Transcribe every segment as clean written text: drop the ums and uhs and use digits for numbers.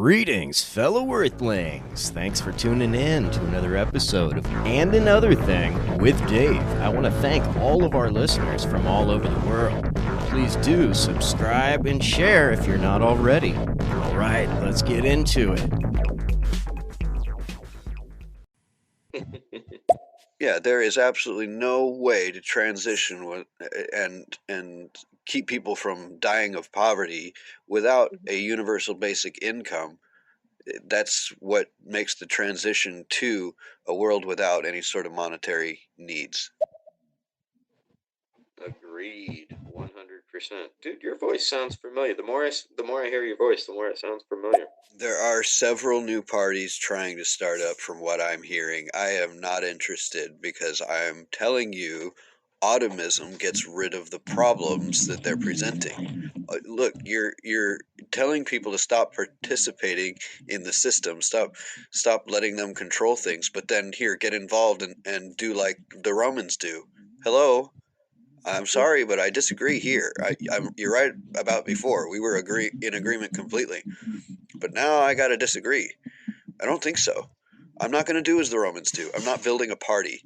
Greetings, fellow Earthlings. Thanks for tuning in to another episode of And Another Thing with Dave. I want to thank all of our listeners from all over the world. Please do subscribe and share if you're not already. All right, let's get into it. Yeah, there is absolutely no way to transition and keep people from dying of poverty without a universal basic income. That's what makes the transition to a world without any sort of monetary needs. Agreed, 100%. Dude, your voice sounds familiar. The more I hear your voice, the more it sounds familiar. There are several new parties trying to start up from what I'm hearing. I am not interested because I'm telling you, autism gets rid of the problems that they're presenting. Look, you're telling people to stop participating in the system, stop letting them control things, but then here, get involved and do like the Romans do. Hello? I'm sorry, but I disagree here. You're right about before. We were in agreement completely. But now I gotta disagree. I don't think so. I'm not gonna do as the Romans do. I'm not building a party.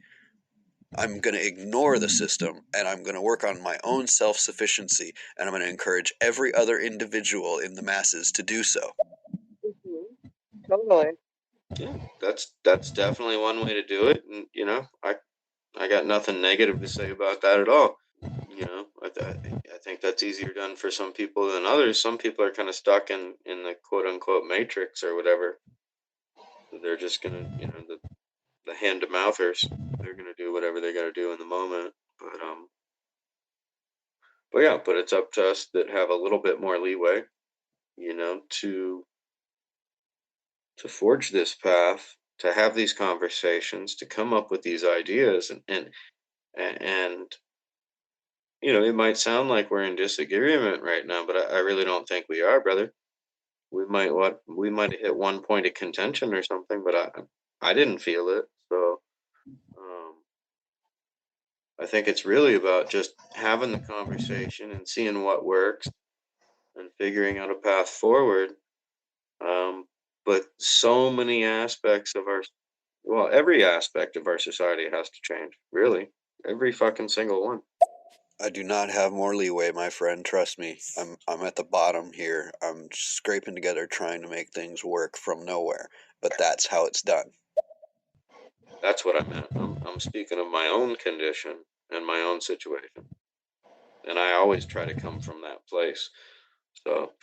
I'm gonna ignore the system and I'm gonna work on my own self-sufficiency and I'm gonna encourage every other individual in the masses to do so. Totally. Yeah, that's definitely one way to do it, and I got nothing negative to say about that at all. I think that's easier done for some people than others. Some people are kind of stuck in the quote unquote matrix or whatever. They're just gonna, the hand to mouthers. They're gonna do whatever they gotta do in the moment. But it's up to us that have a little bit more leeway, to forge this path, to have these conversations, to come up with these ideas, and it might sound like we're in disagreement right now, but I really don't think we are, brother. We might have hit one point of contention or something, but I didn't feel it. So I think it's really about just having the conversation and seeing what works and figuring out a path forward. But so many aspects of every aspect of our society has to change. Really, every fucking single one. I do not have more leeway, my friend. Trust me. I'm at the bottom here. I'm scraping together trying to make things work from nowhere. But that's how it's done. That's what I meant. I'm speaking of my own condition and my own situation, and I always try to come from that place. So,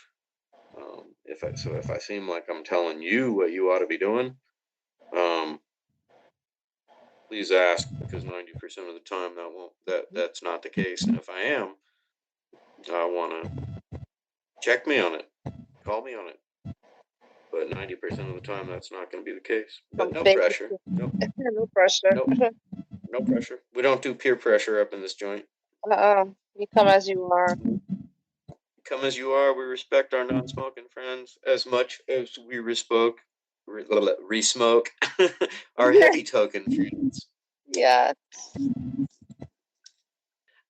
if I seem like I'm telling you what you ought to be doing, please ask, because 90% of the time that's not the case. And if I am, I want to check me on it, call me on it. But 90% of the time, that's not going to be the case. But no pressure. No pressure. No pressure. We don't do peer pressure up in this joint. You come as you are. Come as you are. We respect our non-smoking friends as much as we re-smoke our heavy token friends. Yeah.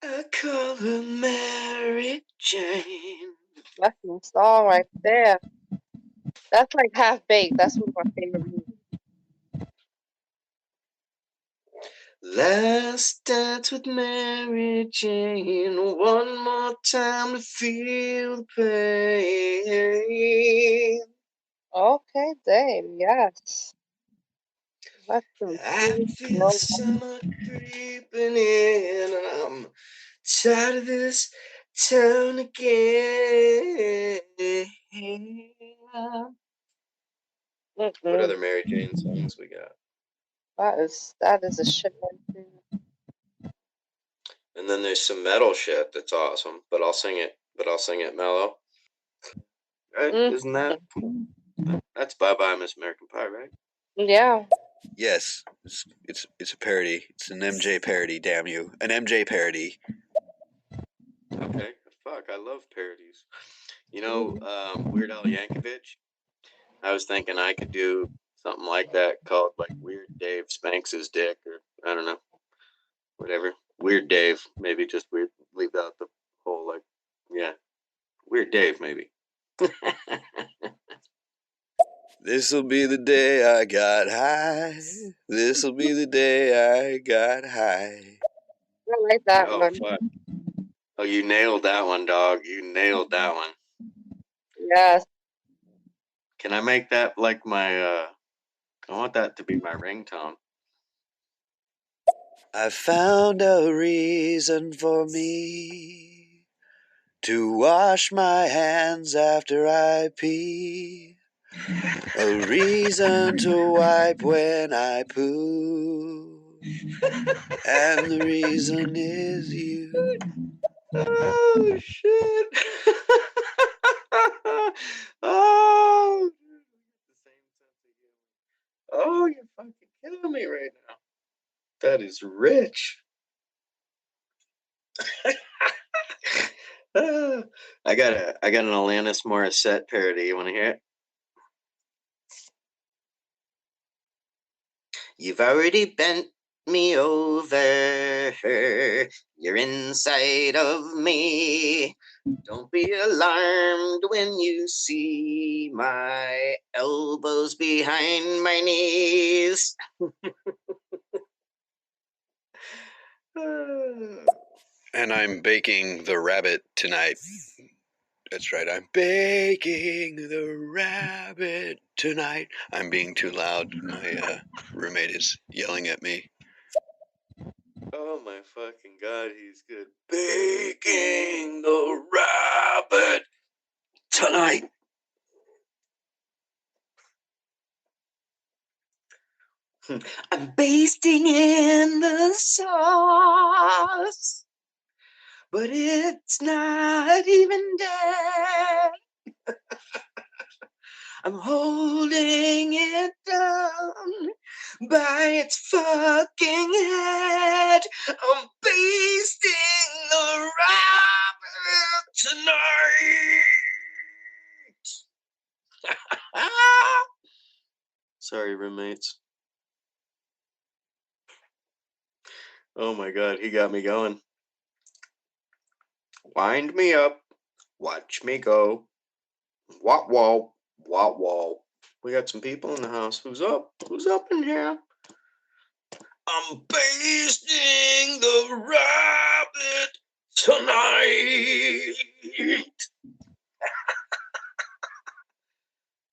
I call her Mary Jane. That's my song right there. That's like Half Baked. That's one of my favorite movies. Last dance with Mary Jane. One more time to feel the pain. Okay, Dave. Yes. That's I feel summer creeping in, and I'm tired of this town again. What other Mary Jane songs we got? That is a shit. And then there's some metal shit that's awesome, but I'll sing it mellow. Right? Isn't that? That's Bye Bye Miss American Pie, right? Yeah. Yes, it's a parody. It's an MJ parody. Damn you, an MJ parody. Okay, fuck, I love parodies. Weird Al Yankovic. I was thinking I could do something like that called like Weird Dave Spanks His Dick, or I don't know, whatever. Weird Dave, maybe just weird. Leave out the whole Weird Dave, maybe. This'll be the day I got high. This'll be the day I got high. I like that Oh, one. fuck. Oh, you nailed that one, dog. You nailed that one. Yes. Can I make that like my, I want that to be my ringtone. I found a reason for me to wash my hands after I pee. A reason to wipe when I poo. And the reason is you. Oh, shit. Oh, oh, you're fucking killing me right now. That is rich. I got an Alanis Morissette parody. You want to hear it? You've already bent me over. You're inside of me. Don't be alarmed when you see my elbows behind my knees. And I'm baking the rabbit tonight. That's right, I'm baking the rabbit tonight. I'm being too loud. My roommate is yelling at me. Oh my fucking god, he's good. Baking the rabbit tonight. I'm basting in the sauce, but it's not even dead. I'm holding it down by its fucking head. I'm basting the rabbit tonight. Sorry, roommates. Oh my god, he got me going. Wind me up, watch me go. Wop wop, wop wop. We got some people in the house. Who's up? Who's up in here? I'm basting the rabbit tonight.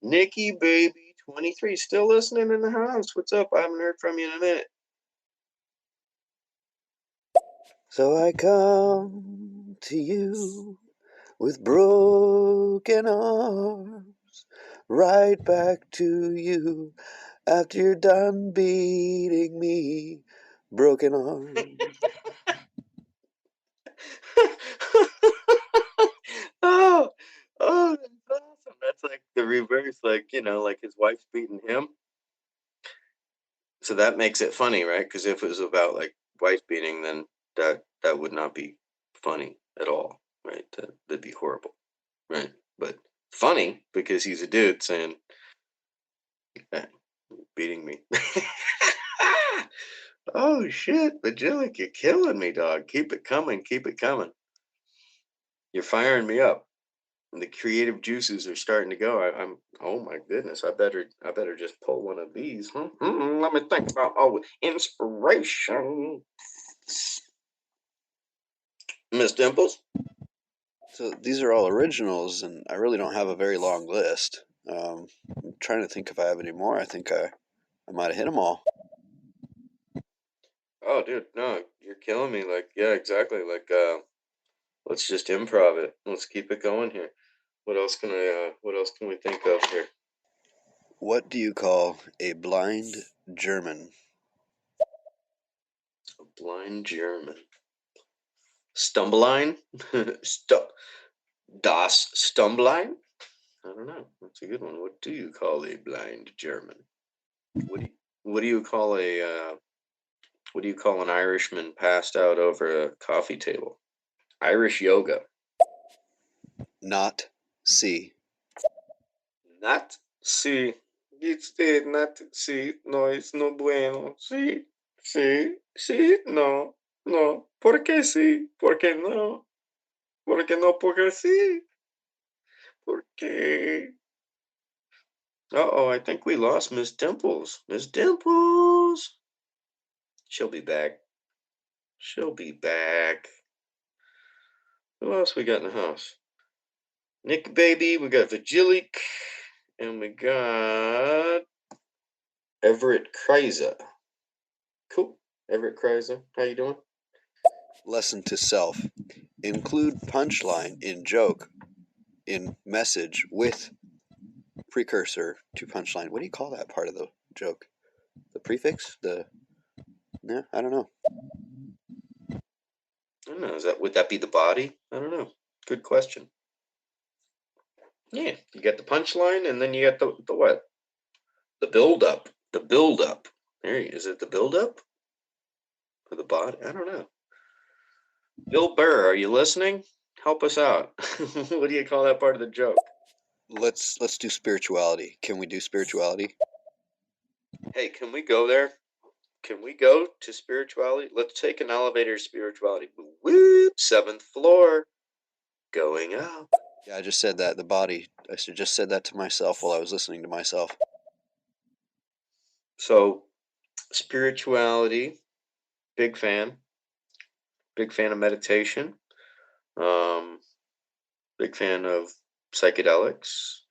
Nikki baby 23 still listening in the house. What's up? I haven't heard from you in a minute. So I come to you with broken arms, right back to you after you're done beating me. Broken arms. Oh, that's awesome. That's like the reverse, like, like his wife's beating him. So that makes it funny, right? Because if it was about like wife beating, then that would not be funny at all, right? That'd be horrible, right? But funny because he's a dude saying, beating me. Oh shit, Bajilic, you're killing me, dog. Keep it coming, keep it coming. You're firing me up. And the creative juices are starting to go. I'm oh my goodness, I better just pull one of these. Let me think about inspiration. Miss Dimples? So these are all originals, and I really don't have a very long list. I'm trying to think if I have any more. I think I might have hit them all. Oh dude, no, you're killing me. Like, yeah, exactly. Like let's just improv it. Let's keep it going here. What else can we think of here? What do you call a blind German? A blind German. Stumbleline? Das Stumbleline? I don't know. That's a good one. What do you call a blind German? What do you call an Irishman passed out over a coffee table? Irish yoga. Not see. Not see. It's not see. No, it's no bueno. Sí, sí, sí, no, no. ¿Por qué sí? ¿Por qué no? ¿Por qué no? Porque sí. ¿Por qué? Uh-oh, I think we lost Miss Dimples. Miss Dimples! She'll be back. She'll be back. Who else we got in the house? Nick Baby, we got Vigilik, and we got Everett Kreiser. Cool. Everett Kreiser, how you doing? Lesson to self. Include punchline in joke in message with precursor to punchline. What do you call that part of the joke? The prefix? No, I don't know. I don't know. Would that be the body? I don't know. Good question. Yeah, you get the punchline, and then you get the what? The build up. The build up. Is it the build up? Or the body? I don't know. Bill Burr, are you listening? Help us out. What do you call that part of the joke? Let's do spirituality. Can we do spirituality? Hey, can we go there? Can we go to spirituality? Let's take an elevator to spirituality. Whoop, 7th floor. Going up. Yeah, I just said that. The body. I just said that to myself while I was listening to myself. So, spirituality, big fan. Big fan of meditation. Big fan of psychedelics.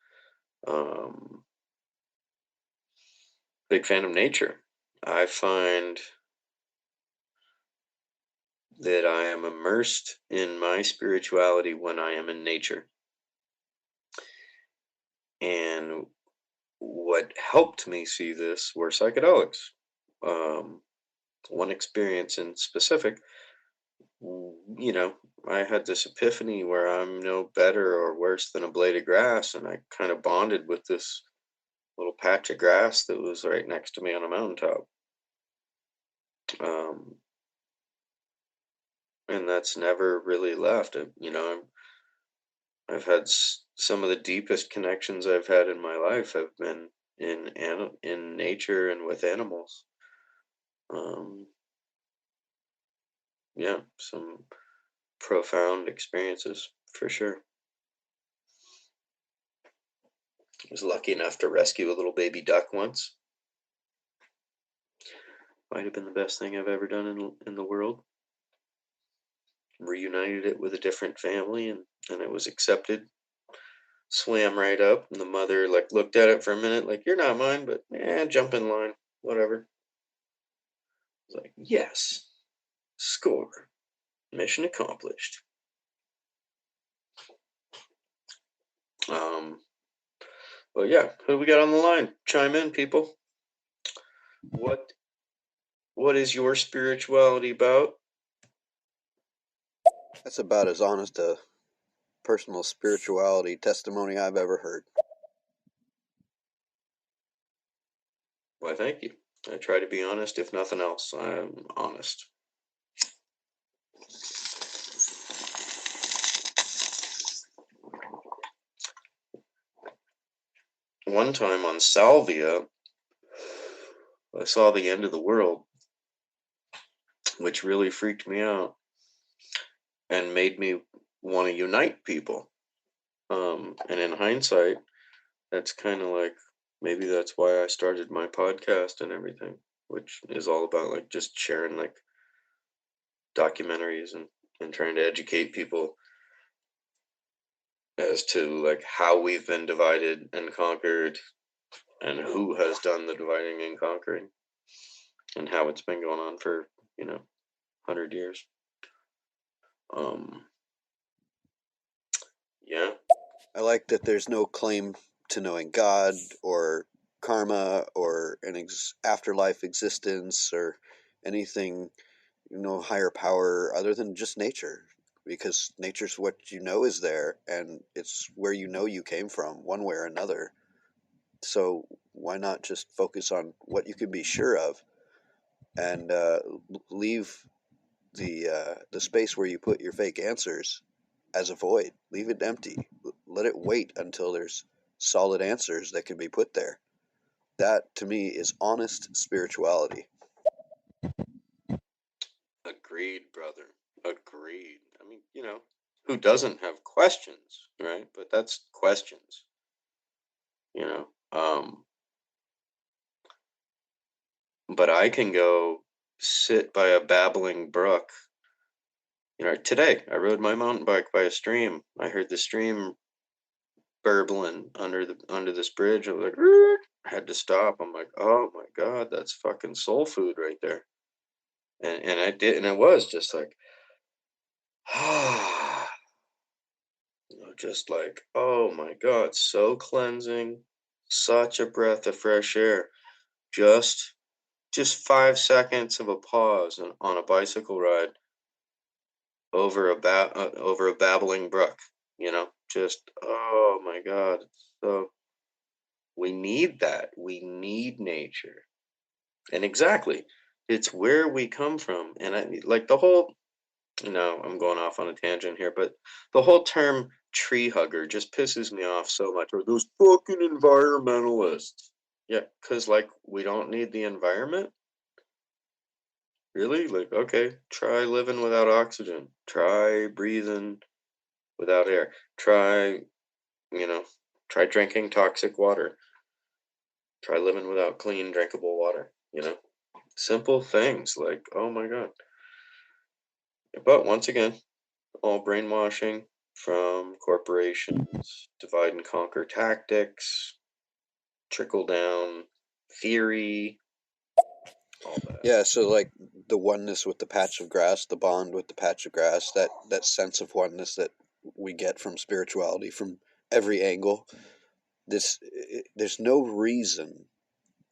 Big fan of nature. I find that I am immersed in my spirituality when I am in nature. And what helped me see this were psychedelics. One experience in specific, I had this epiphany where I'm no better or worse than a blade of grass, and I kind of bonded with this little patch of grass that was right next to me on a mountaintop. And that's never really left. I've had some of the deepest connections I've had in my life have been in nature and with animals. Yeah, some profound experiences for sure. I was lucky enough to rescue a little baby duck once. Might have been the best thing I've ever done in the world. Reunited it with a different family, and it was accepted. Swam right up, and the mother looked at it for a minute, like, "You're not mine, but jump in line, whatever." I was like, "Yes, score, mission accomplished." But yeah, who we got on the line? Chime in, people. What is your spirituality about? That's about as honest a personal spirituality testimony I've ever heard. Why, thank you. I try to be honest. If nothing else, I'm honest. One time on Salvia, I saw the end of the world, which really freaked me out and made me want to unite people. And in hindsight, that's kind of like, maybe that's why I started my podcast and everything, which is all about just sharing documentaries and trying to educate people as to how we've been divided and conquered and who has done the dividing and conquering and how it's been going on for 100 years. Yeah. I like that there's no claim to knowing God or karma or an afterlife existence or anything, higher power other than just nature, because nature's what you know is there, and it's where you came from one way or another. So why not just focus on what you can be sure of, and leave the space where you put your fake answers as a void. Leave it empty. Let it wait until there's solid answers that can be put there. That, to me, is honest spirituality. Agreed, brother. Agreed. I mean, who doesn't have questions, right? But that's questions. But I can go sit by a babbling brook. Today I rode my mountain bike by a stream. I heard the stream burbling under this bridge. I was like, "Rrrt." I had to stop. I'm like, oh my God, that's fucking soul food right there. And I did, and it was just like, just like, oh my God, so cleansing, such a breath of fresh air. Just 5 seconds of a pause on a bicycle ride over a babbling brook. Just oh my God. So we need that. We need nature, and exactly, it's where we come from. And I like the whole. I'm going off on a tangent here, but the whole term tree hugger just pisses me off so much. Or those fucking environmentalists. Yeah, because like we don't need the environment. Really? Like, okay, try living without oxygen. Try breathing without air. You know, try drinking toxic water. Try living without clean, drinkable water. Simple things like, oh my God. But once again, all brainwashing from corporations, divide and conquer tactics, trickle down theory, all that. Yeah, so like the oneness with the patch of grass, the bond with the patch of grass, that sense of oneness that we get from spirituality from every angle. There's no reason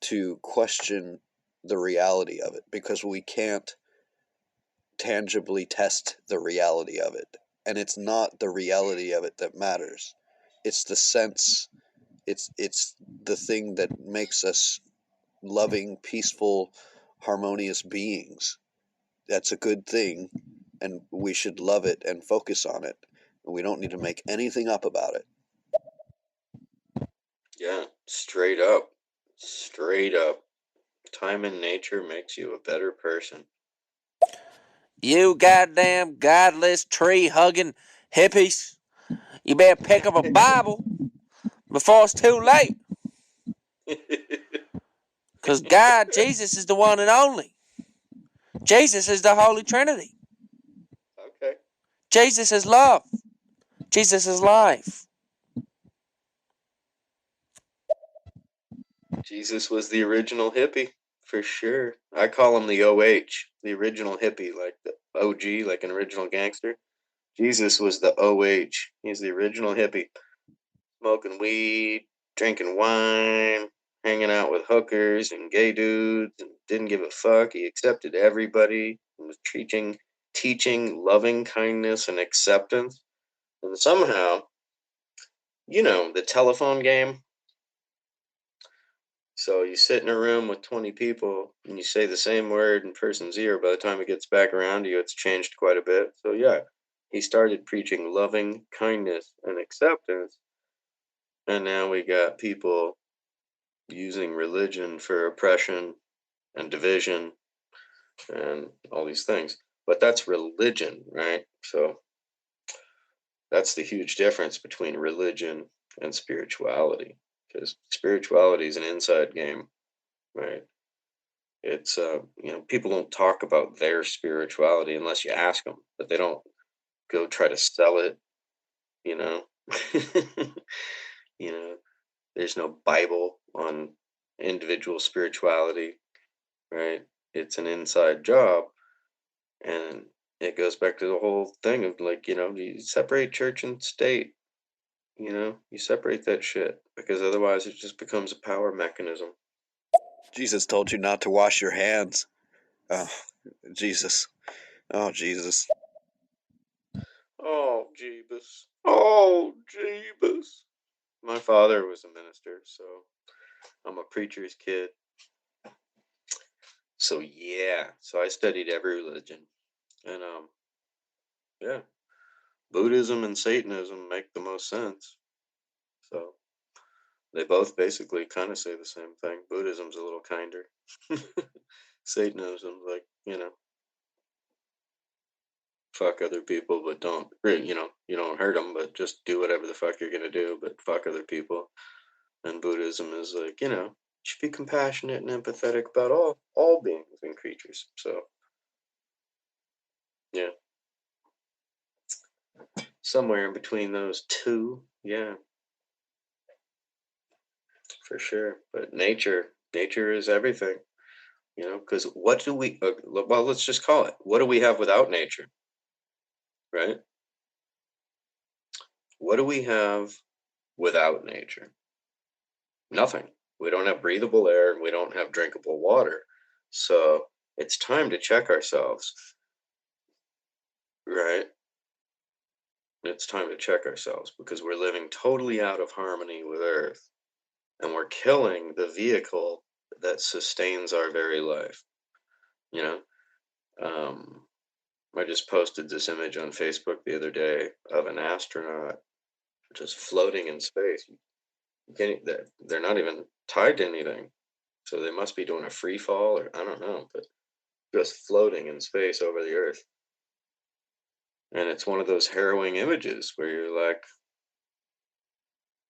to question the reality of it because we can't tangibly test the reality of it. And it's not the reality of it that matters. It's the sense, it's the thing that makes us loving, peaceful, harmonious beings. That's a good thing, and we should love it and focus on it. And we don't need to make anything up about it. Yeah, straight up. Straight up. Time in nature makes you a better person. You goddamn godless tree hugging hippies. You better pick up a Bible before it's too late. Because God, Jesus, is the one and only. Jesus is the Holy Trinity. Okay. Jesus is love. Jesus is life. Jesus was the original hippie, for sure. I call him the OH, the original hippie, like the OG, like an original gangster. Jesus was the OH. He's the original hippie. Smoking weed, drinking wine, hanging out with hookers and gay dudes, and didn't give a fuck. He accepted everybody and was teaching loving kindness and acceptance. And somehow, the telephone game. So you sit in a room with 20 people and you say the same word in person's ear. By the time it gets back around to you, it's changed quite a bit. So yeah, he started preaching loving kindness and acceptance. And now we got people using religion for oppression and division and all these things. But that's religion, right? So that's the huge difference between religion and spirituality. Because spirituality is an inside game, right? It's people don't talk about their spirituality unless you ask them, but they don't go try to sell it, you know. you know, there's no Bible on individual spirituality, right? It's an inside job, and it goes back to the whole thing of like, you separate church and state. You separate that shit because otherwise it just becomes a power mechanism. Jesus told you not to wash your hands. Oh, Jesus. Oh, Jesus. Oh, Jeebus. Oh, Jeebus. My father was a minister, so I'm a preacher's kid. So yeah, so I studied every religion. And yeah, Buddhism and Satanism make the most sense. So they both basically kind of say the same thing. Buddhism's a little kinder. Satanism's like, fuck other people, but don't, you don't hurt them, but just do whatever the fuck you're gonna do, but fuck other people. And Buddhism is like, you should be compassionate and empathetic about all beings and creatures. So, yeah, somewhere in between those two, yeah, for sure. But nature is everything, because what do we, well, let's just call it, what do we have without nature, right? What do we have without nature? Nothing. We don't have breathable air and we don't have drinkable water. So it's time to check ourselves, right? It's time to check ourselves because we're living totally out of harmony with Earth and we're killing the vehicle that sustains our very life. You know, I just posted this image on Facebook the other day of an astronaut just floating in space. They're not even tied to anything, so they must be doing a free fall, or I don't know, but just floating in space over the Earth. And it's one of those harrowing images where you're like,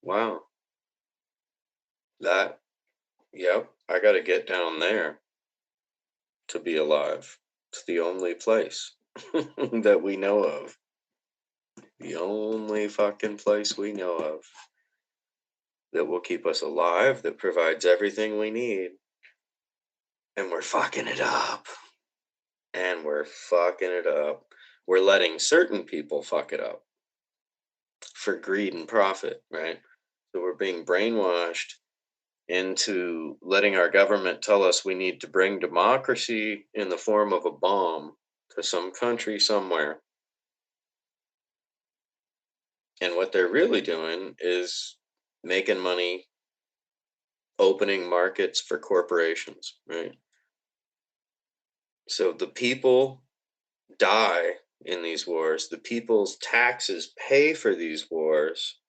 wow, yep, I got to get down there to be alive. It's the only place that we know of. The only fucking place we know of that will keep us alive, that provides everything we need. And we're fucking it up. And we're fucking it up. We're letting certain people fuck it up for greed and profit, right? So we're being brainwashed into letting our government tell us we need to bring democracy in the form of a bomb to some country somewhere. And what they're really doing is making money, opening markets for corporations, right? So the people die in these wars, the people's taxes pay for these wars,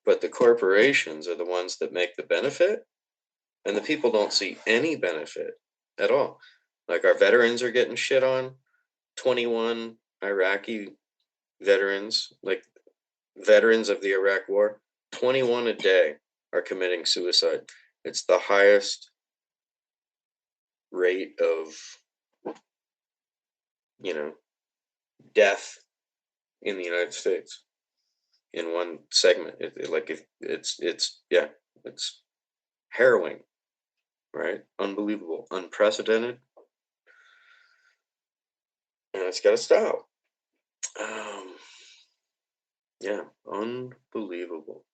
but the corporations are the ones that make the benefit, and the people don't see any benefit at all. Like our veterans are getting shit on. 21 Iraqi veterans, like veterans of the Iraq War, 21 a day are committing suicide. It's the highest rate of, death in the United States in one segment. It's harrowing, right? Unbelievable, unprecedented, and it's got to stop. Yeah, unbelievable.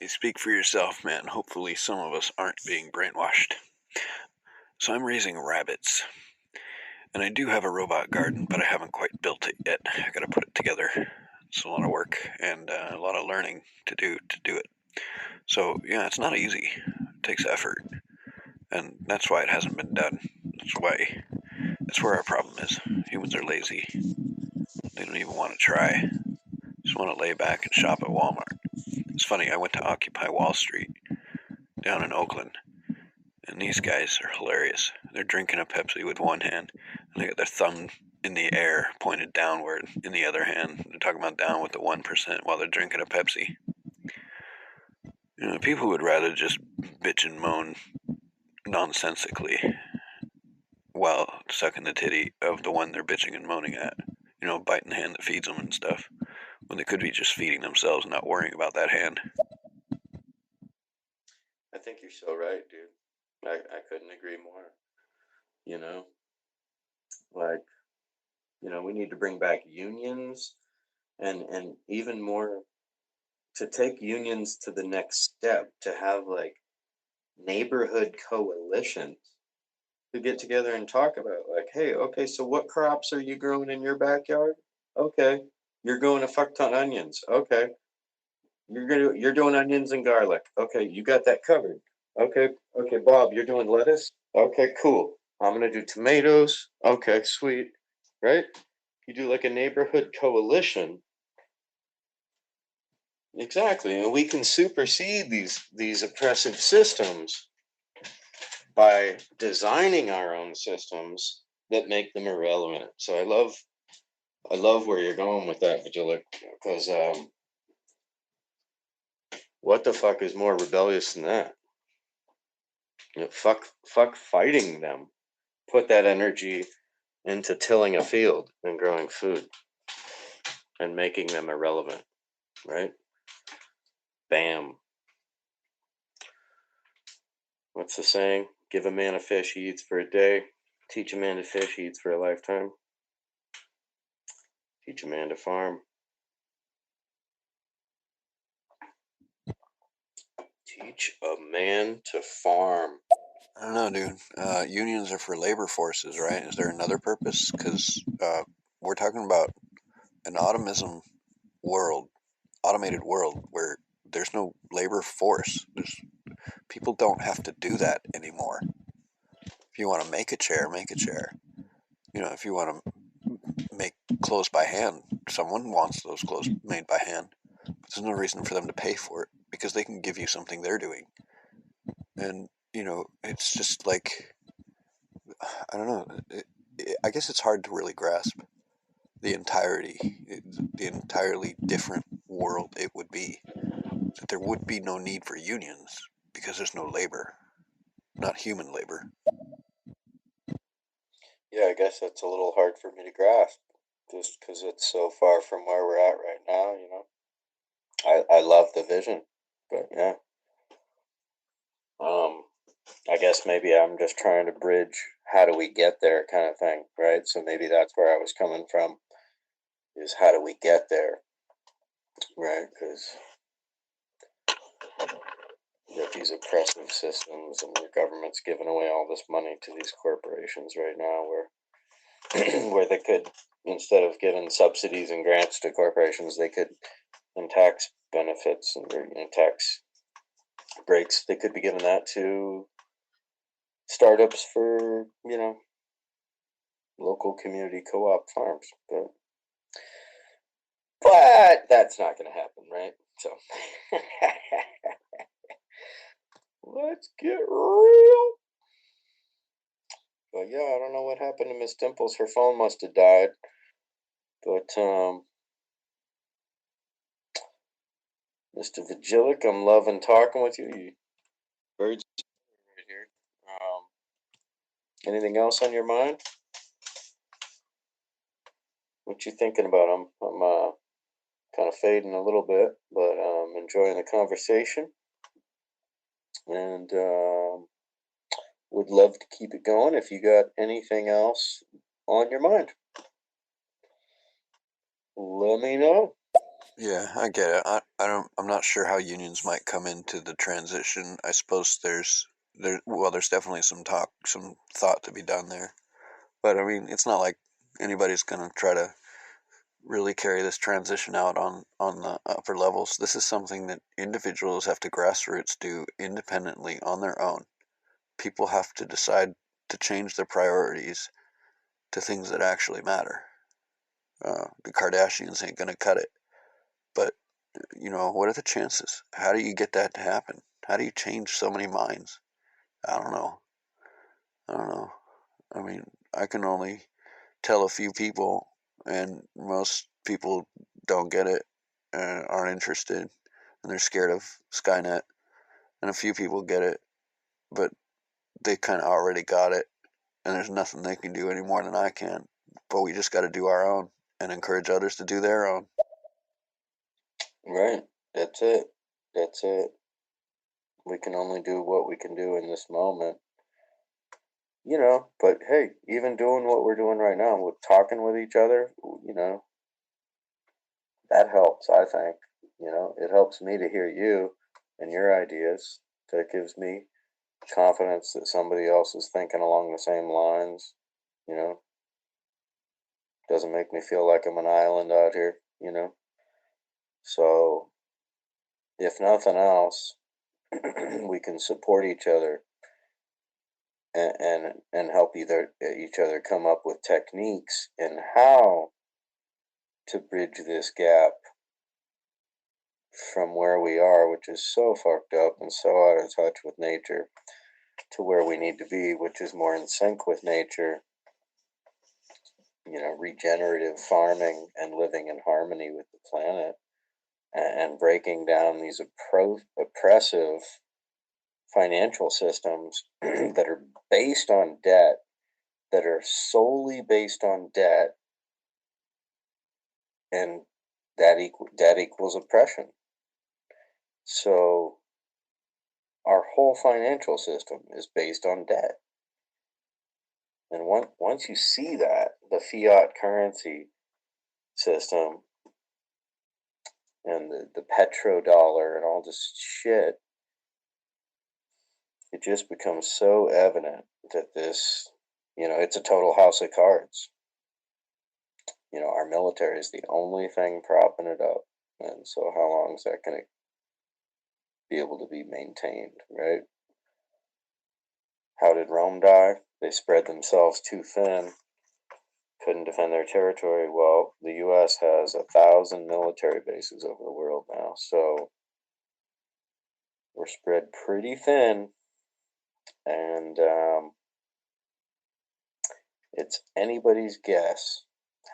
You speak for yourself, man. Hopefully some of us aren't being brainwashed. So I'm raising rabbits. And I do have a robot garden, but I haven't quite built it yet. I gotta put it together. It's a lot of work and a lot of learning to do it. So yeah, it's not easy. It takes effort. And that's why it hasn't been done. That's where our problem is. Humans are lazy. They don't even want to try. Just want to lay back and shop at Walmart. It's funny, I went to Occupy Wall Street down in Oakland, and these guys are hilarious. They're drinking a Pepsi with one hand, and they got their thumb in the air, pointed downward in the other hand. They're talking about down with the 1% while they're drinking a Pepsi. People would rather just bitch and moan nonsensically while sucking the titty of the one they're bitching and moaning at. Biting the hand that feeds them and stuff, when they could be just feeding themselves and not worrying about that hand. I think you're so right, dude. I couldn't agree more. We need to bring back unions and even more, to take unions to the next step, to have like neighborhood coalitions to get together and talk about, like, hey, okay, so what crops are you growing in your backyard? Okay, you're growing a fuck ton of onions. Okay, you're doing onions and garlic. Okay, you got that covered. Okay, Bob, you're doing lettuce. Okay, cool. I'm gonna do tomatoes. Okay, sweet. Right? You do like a neighborhood coalition. Exactly, and we can supersede these oppressive systems by designing our own systems that make them irrelevant. So I love where you're going with that, Vigilic, because What the fuck is more rebellious than that? Fuck fighting them. Put that energy into tilling a field and growing food and making them irrelevant, right? Bam. What's the saying? Give a man a fish, he eats for a day. Teach a man to fish, he eats for a lifetime. Teach a man to farm. Teach a man to farm. I don't know, dude. Unions are for labor forces, right? Is there another purpose? Because we're talking about an automated world where there's no labor force. People don't have to do that anymore. If you want to make a chair, make a chair. If you want to make clothes by hand, someone wants those clothes made by hand. But there's no reason for them to pay for it because they can give you something they're doing. And, it's just like, I don't know. I guess it's hard to really grasp the entirely different world it would be. That there would be no need for unions because there's no labor, not human labor. Yeah, I guess that's a little hard for me to grasp just because it's so far from where we're at right now, I love the vision, but yeah. I guess maybe I'm just trying to bridge how do we get there kind of thing, right? So maybe that's where I was coming from is how do we get there, right? Because you have these oppressive systems and your government's giving away all this money to these corporations right now where they could, instead of giving subsidies and grants to corporations, they could, and tax benefits and tax breaks, they could be giving that to startups for, local community co-op farms. But that's not going to happen, right? So let's get real. But yeah, I don't know what happened to Miss Dimples. Her phone must have died. But Mr. Vigilic, I'm loving talking with you. You birds right here. Anything else on your mind? What you thinking about? I'm kind of fading a little bit, but enjoying the conversation, and would love to keep it going. If you got anything else on your mind, let me know. Yeah, I get it. I'm not sure how unions might come into the transition. I suppose there's definitely some thought to be done there. But I mean, it's not like anybody's going to try to really carry this transition out on the upper levels. This is something that individuals have to grassroots do independently on their own. People have to decide to change their priorities to things that actually matter. The Kardashians ain't going to cut it. But, what are the chances? How do you get that to happen? How do you change so many minds? I don't know. I mean, I can only tell a few people, and most people don't get it and aren't interested, and they're scared of Skynet. And a few people get it, but they kind of already got it, and there's nothing they can do any more than I can. But we just got to do our own and encourage others to do their own. Right. That's it. That's it. We can only do what we can do in this moment. But hey, even doing what we're doing right now, with talking with each other, that helps, I think. It helps me to hear you and your ideas. That gives me confidence that somebody else is thinking along the same lines, you know. Doesn't make me feel like I'm an island out here. So, if nothing else, we can support each other and help each other come up with techniques and how to bridge this gap from where we are, which is so fucked up and so out of touch with nature, to where we need to be, which is more in sync with nature, regenerative farming and living in harmony with the planet. and breaking down these oppressive financial systems that are based on debt, that are solely based on debt, and debt equals oppression. So our whole financial system is based on debt. And once you see that, the fiat currency system and the petrodollar and all this shit, it just becomes so evident that this, it's a total house of cards. Our military is the only thing propping it up. And so how long is that going to be able to be maintained, right? How did Rome die? They spread themselves too thin, couldn't defend their territory. Well, the U.S. has 1,000 military bases over the world now, so we're spread pretty thin, and it's anybody's guess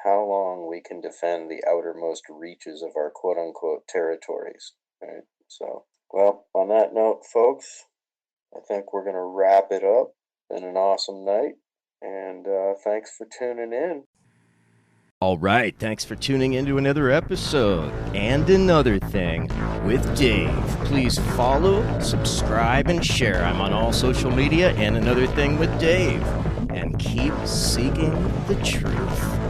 how long we can defend the outermost reaches of our quote-unquote territories, right? So, well, on that note, folks, I think we're going to wrap it up. Been an awesome night, and thanks for tuning in. All right, thanks for tuning into another episode and Another Thing with Dave. Please follow, subscribe, and share. I'm on all social media and Another Thing with Dave. And keep seeking the truth.